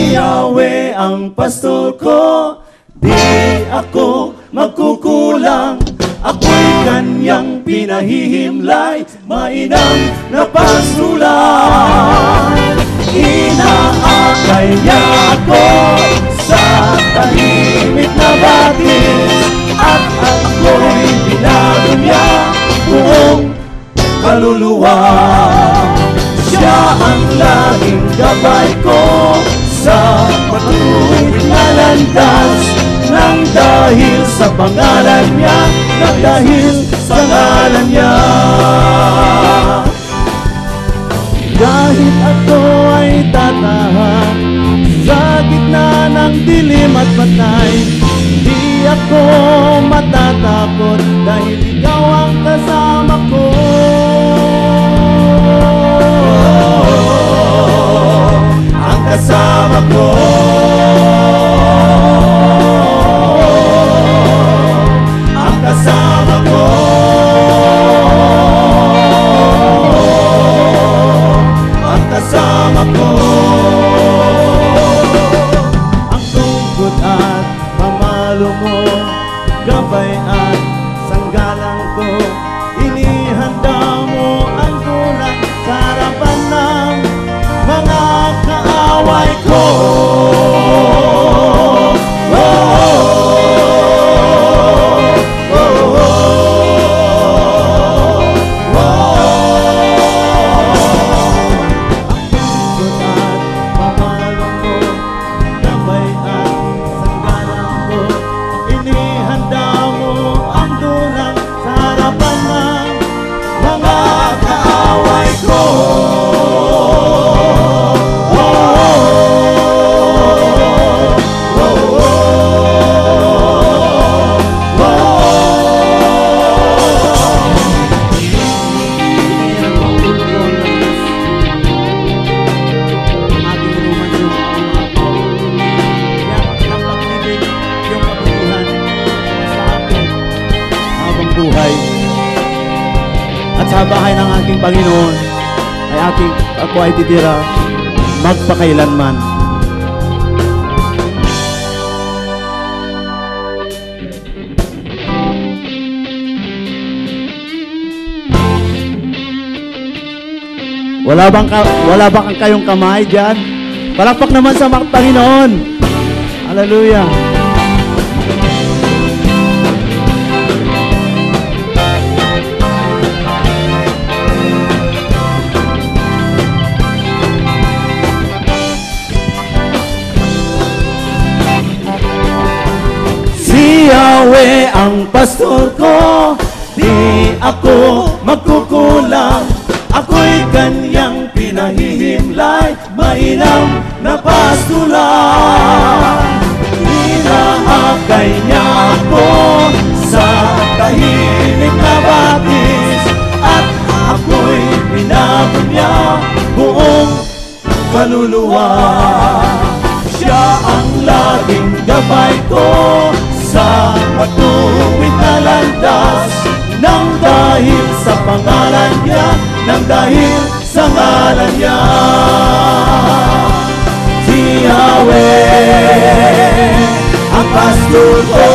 Yahweh ang pastor ko, di ako magkukulang. Ako'y kanyang pinahihimlay, mainam na pasulan. Inaakay niya ako sa tahimik na batis, at ako'y binago niya buong kaluluwa. Siya ang laging gabay ko sa matuwid na landas, nang dahil sa pangalan niya, nang dahil sa ngalan niya. Kahit ako ay tatahan sa gitna ng dilim at patay, di ako matatakot dahil ikaw ang kasama ko. Ang kasama ko. Ang kasama ko. Ang kasama ko. Ang tungkod at pamalo mo, gabay at sanggalang ko, inihanda mo ang dulang sa harapan ng mga kaaway ko. Sa bahay ng aking Panginoon ay ako ay titira magpakailanman. Wala bang kayong kamay dyan? Palakpak naman sa Panginoon. Hallelujah. Yahweh ang pastor ko, di ako magkukulang. Ako'y kanyang pinahihimlay, mainam na pastulan. Inaakay niya ako sa tahimik na batis, at ako'y binago niya buong kaluluwa. Siya ang laging gabay ko sa matuwid na landas, nang dahil sa pangalan niya, nang dahil sa ngalan niya. Si Yahweh ang pastor ko,